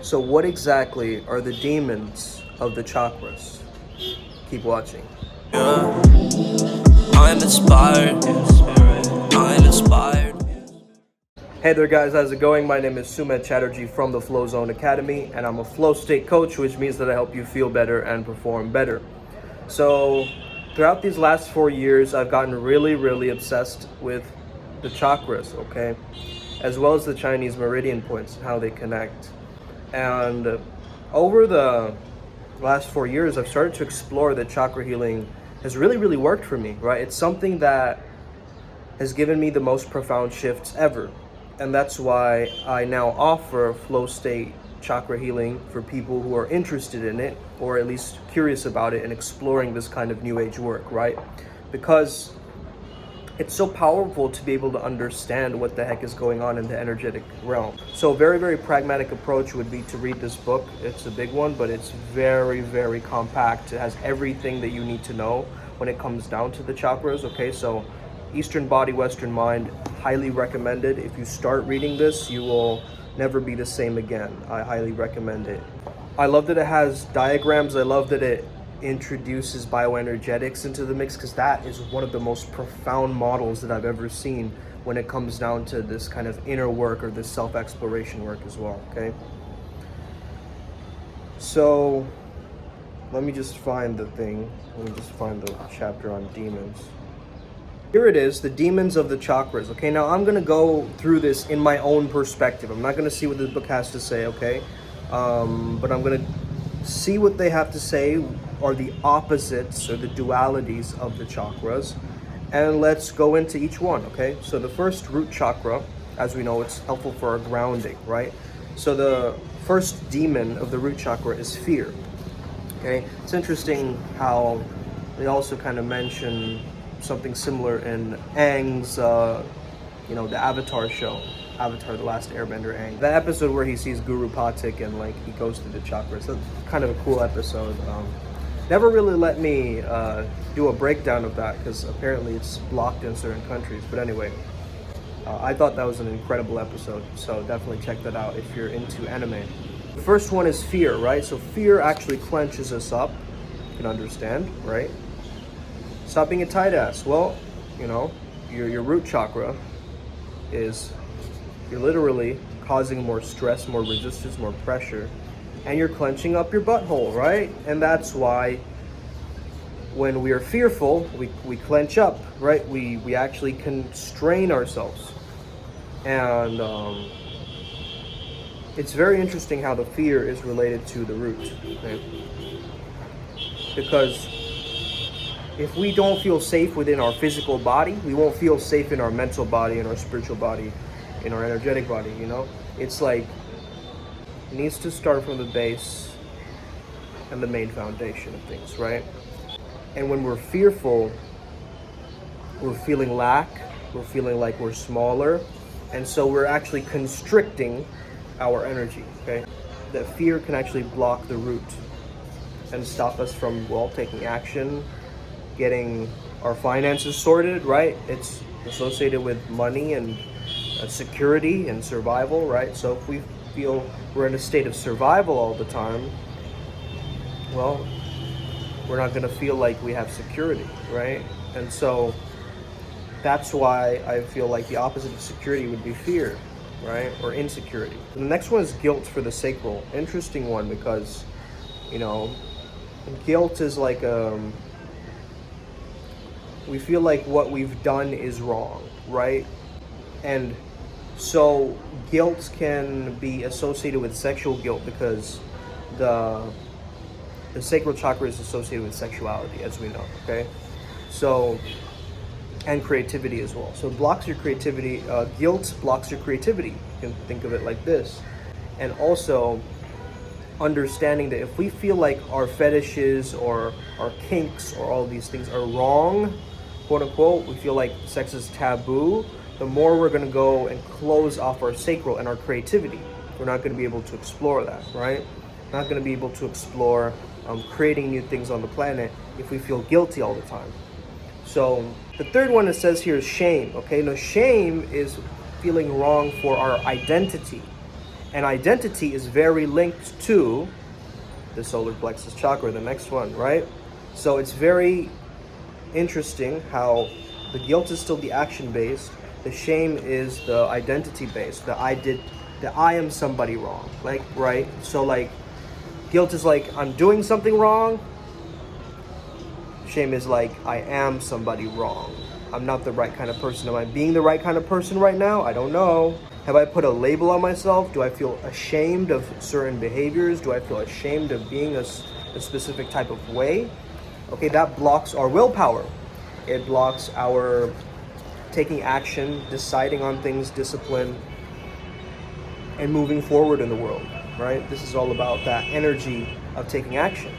So what exactly are the demons of the chakras? Keep watching. Yeah, I'm inspired. I'm inspired. Hey there guys, how's it going? My name is Sumit Chatterjee from the Flow Zone Academy, and I'm a flow state coach, which means that I help you feel better and perform better. So throughout these last 4 years, I've gotten really obsessed with the chakras, okay? As well as the Chinese meridian points and how they connect. And over the last 4 years, I've started to explore that chakra healing has really worked for me, right? It's something that has given me the most profound shifts ever. And that's why I now offer flow state chakra healing for people who are interested in it, or at least curious about it and exploring this kind of new age work, right? Because it's so powerful to be able to understand what the heck is going on in the energetic realm. So a very pragmatic approach would be to read this book. It's a big one, but it's very compact. It has everything that you need to know when it comes down to the chakras, okay? So Eastern Body, Western Mind, highly recommended. If you start reading this, you will never be the same again. I highly recommend it. I love that it has diagrams. I love that it introduces bioenergetics into the mix, because that is one of the most profound models that I've ever seen when it comes down to this kind of inner work or this self-exploration work as well, okay? So let me just find the thing. Let me just find the chapter on demons. Here it is, the demons of the chakras. Okay, now I'm gonna go through this in my own perspective. I'm not gonna see what this book has to say, okay? But I'm gonna see what they have to say, or the opposites or the dualities of the chakras, and let's go into each one, okay? So the first root chakra, as we know, it's helpful for our grounding, right? So the first demon of the root chakra is fear, okay? It's interesting how they also kind of mention something similar in Aang's, the Avatar show, Avatar: The Last Airbender. Aang, that episode where he sees Guru Patik and like he goes through the chakras. That's kind of a cool episode. Never really let me do a breakdown of that because apparently it's blocked in certain countries. But anyway, I thought that was an incredible episode, so definitely check that out if you're into anime. The first one is fear, right? So fear actually clenches us up. You can understand, right? Stop being a tight ass. Well, your root chakra is, you're literally causing more stress, more resistance, more pressure, and you're clenching up your butthole, right? And that's why when we are fearful, we clench up, right? We actually constrain ourselves. And it's very interesting how the fear is related to the root, okay? Because if we don't feel safe within our physical body, we won't feel safe in our mental body, in our spiritual body, in our energetic body, It's like, it needs to start from the base and the main foundation of things, right? And when we're fearful, we're feeling lack, we're feeling like we're smaller, and so we're actually constricting our energy, okay? That fear can actually block the root and stop us from, taking action, getting our finances sorted, right? It's associated with money and security and survival, right? So if we feel we're in a state of survival all the time, well, we're not going to feel like we have security, right? And so that's why I feel like the opposite of security would be fear, right? Or insecurity. And the next one is guilt for the sacral. Interesting one, because guilt is like we feel like what we've done is wrong, right? And so guilt can be associated with sexual guilt, because the sacral chakra is associated with sexuality, as we know, okay? So, and creativity as well. So it blocks your creativity. Guilt blocks your creativity. You can think of it like this. And also understanding that if we feel like our fetishes or our kinks or all these things are wrong, quote unquote, we feel like sex is taboo, the more we're going to go and close off our sacral and our creativity. We're not going to be able to explore that, right? Not going to be able to explore creating new things on the planet if we feel guilty all the time. So the third one it says here is shame, okay? Now shame is feeling wrong for our identity. And identity is very linked to the solar plexus chakra, the next one, right? So it's very interesting how the guilt is still the action-based, the shame is the identity-based, the I am somebody wrong, like, right? So like, guilt is like, I'm doing something wrong. Shame is like, I am somebody wrong. I'm not the right kind of person. Am I being the right kind of person right now? I don't know. Have I put a label on myself? Do I feel ashamed of certain behaviors? Do I feel ashamed of being a specific type of way? Okay, that blocks our willpower. It blocks our taking action, deciding on things, discipline, and moving forward in the world, right? This is all about that energy of taking action.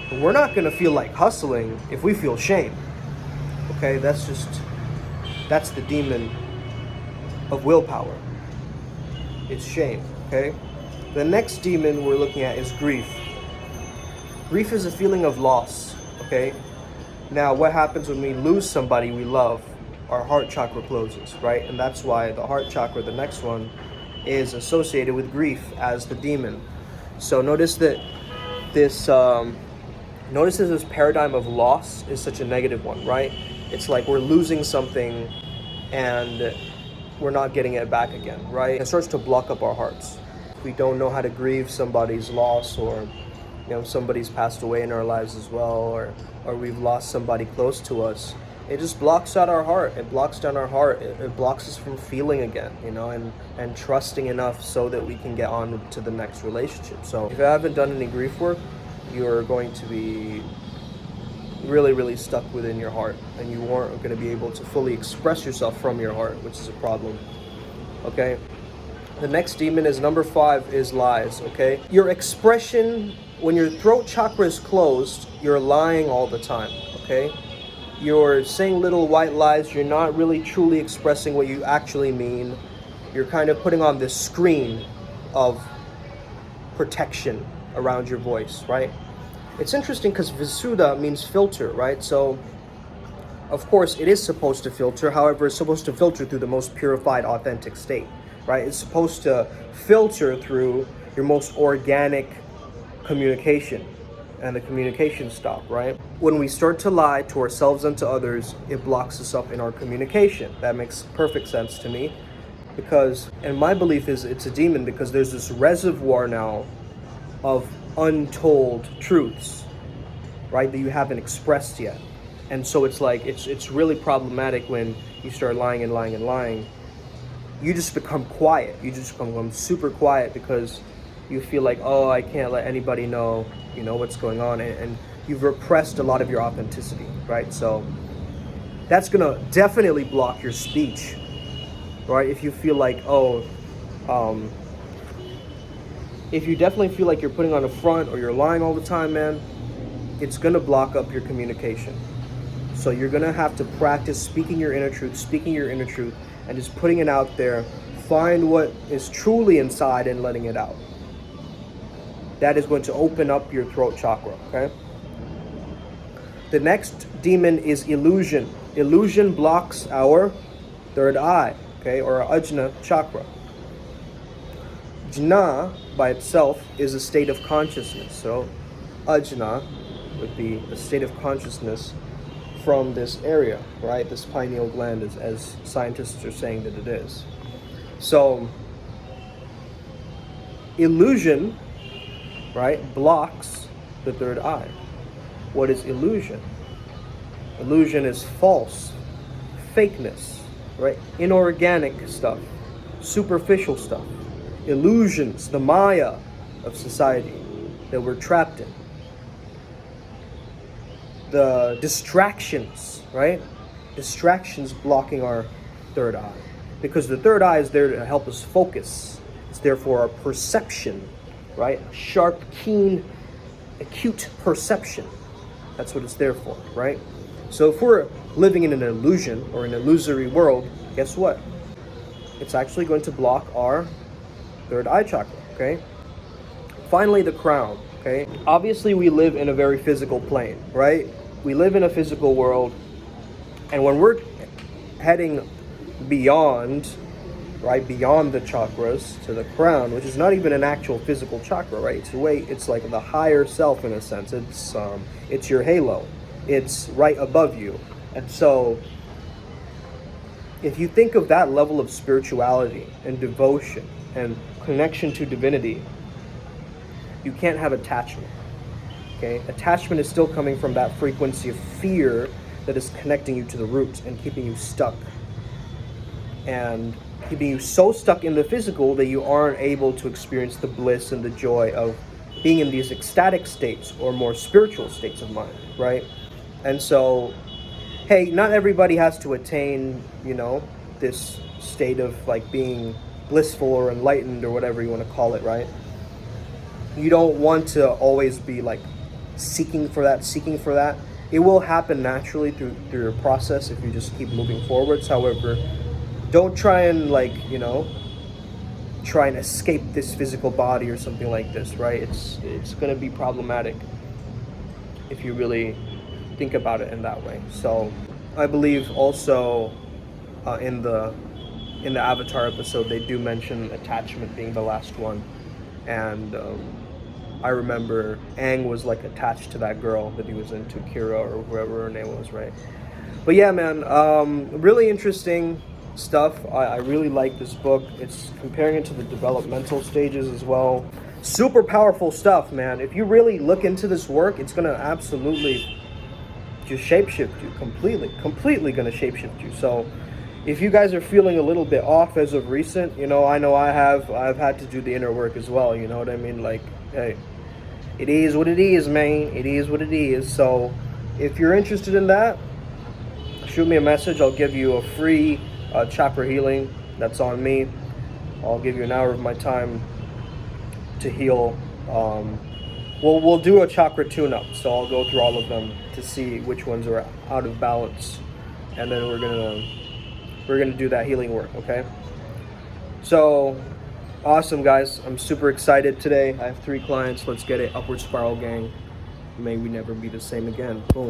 But we're not gonna feel like hustling if we feel shame. Okay, that's the demon of willpower. It's shame, okay? The next demon we're looking at is grief. Grief is a feeling of loss, okay? Now, what happens when we lose somebody we love? Our heart chakra closes, right? And that's why the heart chakra, the next one, is associated with grief as the demon. So notice that this paradigm of loss is such a negative one, right? It's like we're losing something and we're not getting it back again, right? It starts to block up our hearts. If we don't know how to grieve somebody's loss, or somebody's passed away in our lives as well, or we've lost somebody close to us, it just blocks out our heart. It blocks down our heart. It blocks us from feeling again, and trusting enough so that we can get on to the next relationship. So if you haven't done any grief work, you're going to be really, really stuck within your heart, and you aren't going to be able to fully express yourself from your heart, which is a problem. Okay? The next demon is number 5, is lies. Okay? Your expression, when your throat chakra is closed, you're lying all the time. Okay? You're saying little white lies. You're not really truly expressing what you actually mean. You're kind of putting on this screen of protection around your voice, right? It's interesting because Visuddha means filter, right? So, of course, it is supposed to filter. However, it's supposed to filter through the most purified, authentic state, right? It's supposed to filter through your most organic communication, and the communication stop, right? When we start to lie to ourselves and to others, it blocks us up in our communication. That makes perfect sense to me, because, and my belief is it's a demon because there's this reservoir now of untold truths, right, that you haven't expressed yet. And so it's like, it's really problematic when you start lying and lying and lying. You just become quiet. You just become super quiet because you feel like, oh, I can't let anybody know, what's going on. And you've repressed a lot of your authenticity, right? So that's gonna definitely block your speech, right? If you feel like, if you definitely feel like you're putting on a front or you're lying all the time, man, it's gonna block up your communication. So you're gonna have to practice speaking your inner truth, and just putting it out there. Find what is truly inside and letting it out. That is going to open up your throat chakra, okay? The next demon is illusion. Illusion blocks our third eye, okay, or our ajna chakra. Jna by itself is a state of consciousness. So ajna would be a state of consciousness from this area, right? This pineal gland, as scientists are saying that it is. So illusion, right, blocks the third eye. What is illusion? Illusion is false, fakeness, right? Inorganic stuff, superficial stuff. Illusions, the Maya of society that we're trapped in. The distractions, right? Distractions blocking our third eye. Because the third eye is there to help us focus. It's there for our perception, right? Sharp, keen, acute perception. That's what it's there for, right? So if we're living in an illusion or an illusory world, guess what? It's actually going to block our third eye chakra, okay? Finally, the crown, okay? Obviously, we live in a very physical plane, right? We live in a physical world, and when we're heading beyond right, beyond the chakras to the crown, which is not even an actual physical chakra, right? It's like the higher self in a sense. It's your halo. It's right above you. And so if you think of that level of spirituality and devotion and connection to divinity, you can't have attachment. Okay? Attachment is still coming from that frequency of fear that is connecting you to the roots and keeping you stuck. And keeping you so stuck in the physical that you aren't able to experience the bliss and the joy of being in these ecstatic states or more spiritual states of mind, right? And so, hey, not everybody has to attain, this state of like being blissful or enlightened or whatever you want to call it, right? You don't want to always be like seeking for that. It will happen naturally through your process if you just keep moving forwards. However, don't try and try and escape this physical body or something like this, right? It's going to be problematic if you really think about it in that way. So I believe also in the Avatar episode, they do mention attachment being the last one. And I remember Aang was like attached to that girl that he was into, Kira or whoever her name was, right? But yeah, man, really interesting stuff. I really like this book. It's comparing it to the developmental stages as well. Super powerful stuff, man. If you really look into this work, it's gonna absolutely just shapeshift you completely gonna shapeshift you. So if you guys are feeling a little bit off as of recent, I know I've had to do the inner work as well, you know what I mean? Like, hey, it is what it is, man. It is what it is. So if you're interested in that, shoot me a message. I'll give you a free chakra healing. That's on me. I'll give you an hour of my time to heal. We'll do a chakra tune-up, so I'll go through all of them to see which ones are out of balance, and then we're gonna do that healing work. Okay? So awesome, guys. I'm super excited today. I have 3 clients. Let's get it. Upward Spiral Gang. May we never be the same again. Boom.